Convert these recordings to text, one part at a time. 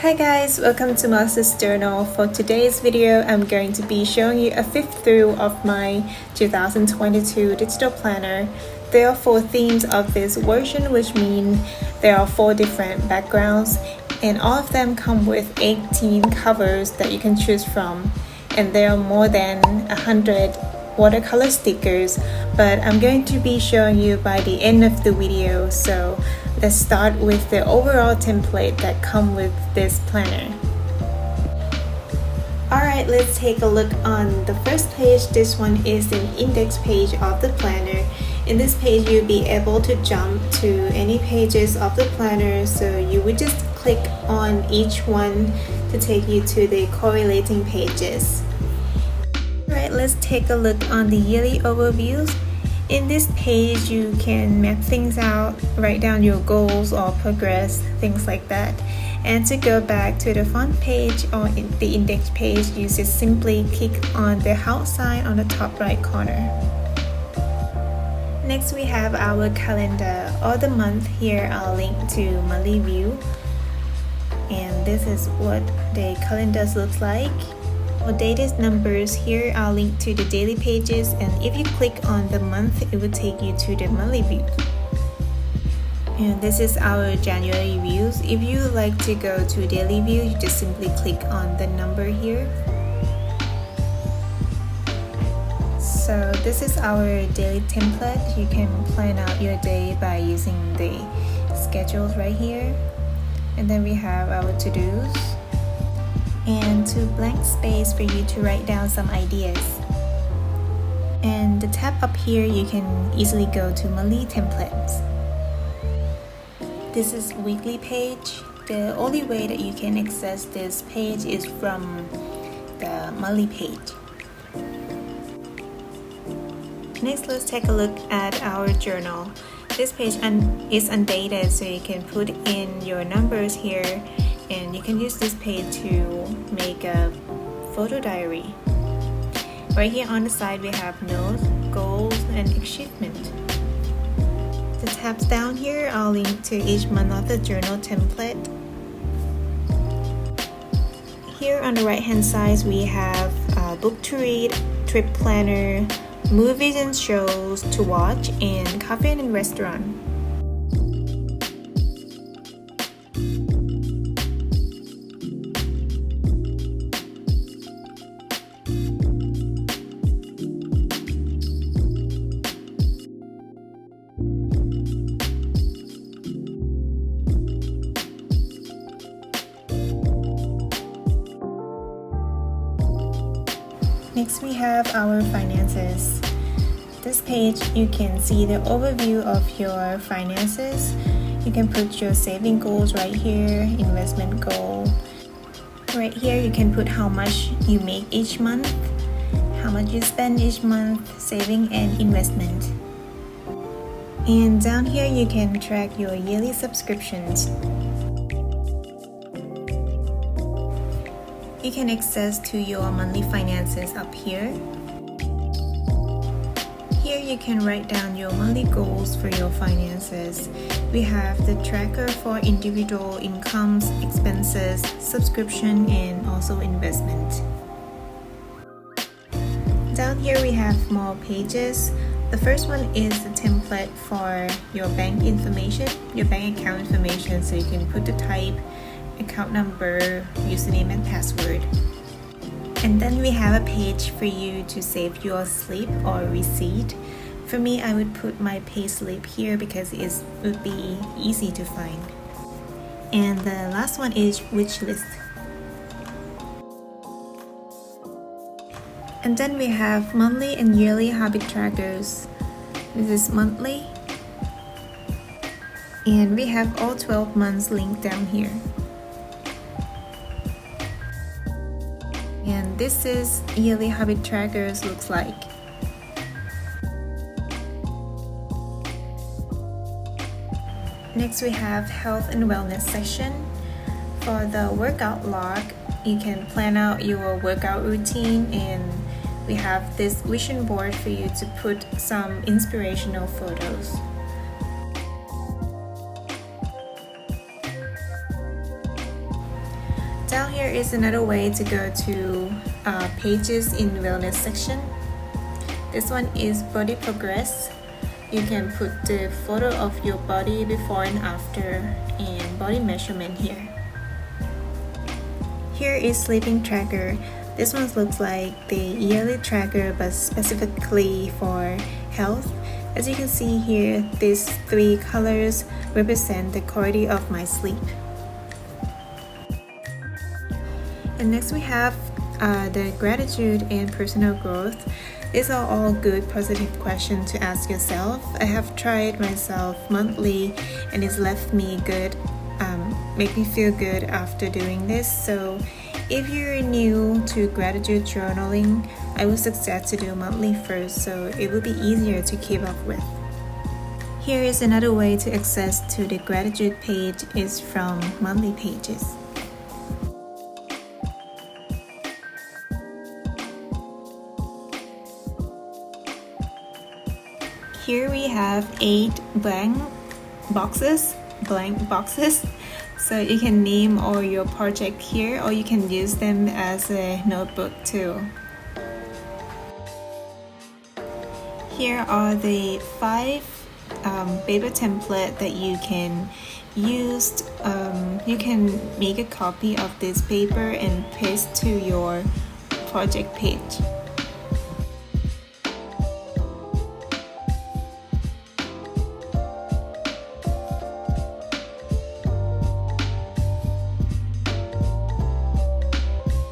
Hi guys, welcome to Master's Journal. For today's video, I'm going to be showing you a flip through of my 2022 digital planner. There are 4 themes of this version, which mean there are 4 different backgrounds, and all of them come with 18 covers that you can choose from. And there are more than 100 watercolor stickers, but I'm going to be showing you by the end of the video. So let's start with the overall template that comes with this planner. Alright, let's take a look on the first page. This one is an index page of the planner. In this page, you'll be able to jump to any pages of the planner, so you would just click on each one to take you to the correlating pages. Alright, let's take a look on the yearly overviews. In this page, you can map things out, write down your goals or progress, things like that. And to go back to the front page or the index page, you just simply click on the house sign on the top right corner. Next, we have our calendar or the month. Here I'll link to monthly view. And this is what the calendars looks like. For dated numbers, here I'll link to the daily pages, and if you click on the month, it will take you to the monthly view. And this is our January views. If you like to go to daily view, you just simply click on the number here. So this is our daily template. You can plan out your day by using the schedules right here. And then we have our to-dos and 2 blank space for you to write down some ideas. And the tab up here, you can easily go to monthly templates. This is weekly page. The only way that you can access this page is from the monthly page. Next, let's take a look at our journal. This page is undated, so you can put in your numbers here, and you can use this page to make a photo diary. Right here on the side, we have notes, goals, and achievement. The tabs down here, I'll link to each month of the journal template. Here on the right hand side, we have a book to read, trip planner, movies and shows to watch, and cafe and restaurant. Next, we have our finances. This page, you can see the overview of your finances. You can put your saving goals right here, investment goal. Right here, you can put how much you make each month, how much you spend each month, saving and investment. And down here, you can track your yearly subscriptions. You can access to your monthly finances up here. Here you can write down your monthly goals for your finances. We have the tracker for individual incomes, expenses, subscription, and also investment. Down here we have more pages. The first one is the template for your bank information, your bank account information, so you can put the type, account number, username and password. And then we have a page for you to save your slip or receipt. For me, I would put my pay slip here because it would be easy to find. And the last one is wish list. And then we have monthly and yearly habit trackers. This is monthly. And we have all 12 months linked down here. And this is yearly habit trackers looks like. Next, we have health and wellness section. For the workout log, you can plan out your workout routine, and we have this vision board for you to put some inspirational photos. Down here is another way to go to pages in wellness section. This one is body progress. You can put the photo of your body before and after and body measurement here. Here is sleeping tracker. This one looks like the yearly tracker but specifically for health. As you can see here, these 3 colors represent the quality of my sleep. And next we have the gratitude and personal growth. These are all good positive questions to ask yourself. I have tried myself monthly and it's left me good, make me feel good after doing this. So if you're new to gratitude journaling, I would suggest to do monthly first so it will be easier to keep up with. Here is another way to access to the gratitude page is from monthly pages. Here we have 8 blank boxes. So you can name all your project here or you can use them as a notebook too. Here are the 5 paper template that you can use. You can make a copy of this paper and paste to your project page.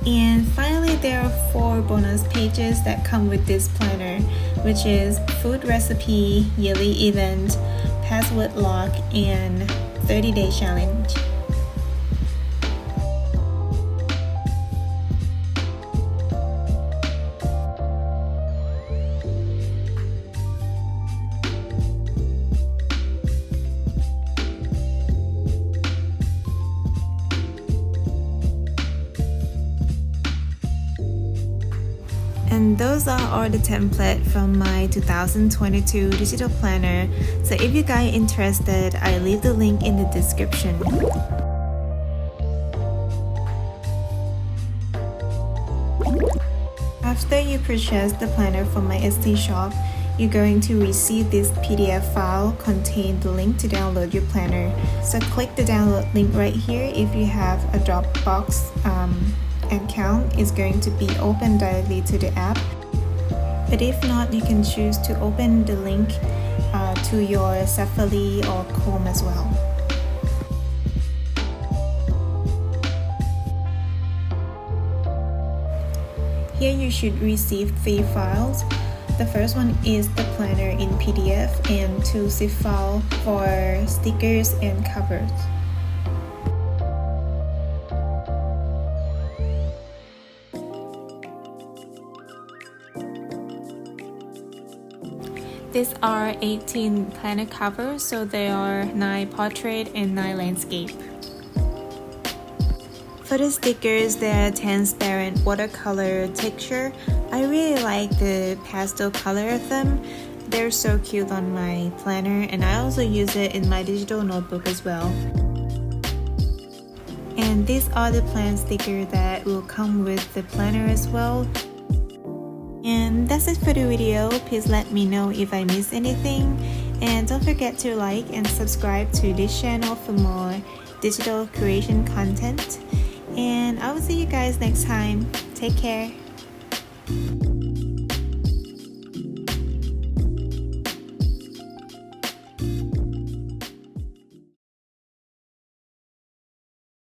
And finally, there are 4 bonus pages that come with this planner, which is food recipe, yearly event, password lock, and 30-day challenge. And those are all the templates from my 2022 digital planner. So if you guys are interested, I leave the link in the description. After you purchase the planner from my Etsy shop, you're going to receive this PDF file containing the link to download your planner. So click the download link right here. If you have a Dropbox account, is going to be open directly to the app, but if not, you can choose to open the link to your Safari or Chrome as well. Here you should receive 3 files. The first one is the planner in PDF and 2 zip files for stickers and covers. These are 18 planner covers, so there are 9 portrait and 9 landscape. For the stickers, they're transparent watercolor texture. I really like the pastel color of them. They're so cute on my planner, and I also use it in my digital notebook as well. And these are the plan stickers that will come with the planner as well. And that's it for the video. Please let me know if I missed anything, and don't forget to like and subscribe to this channel for more digital creation content, and I will see you guys next time. Take care.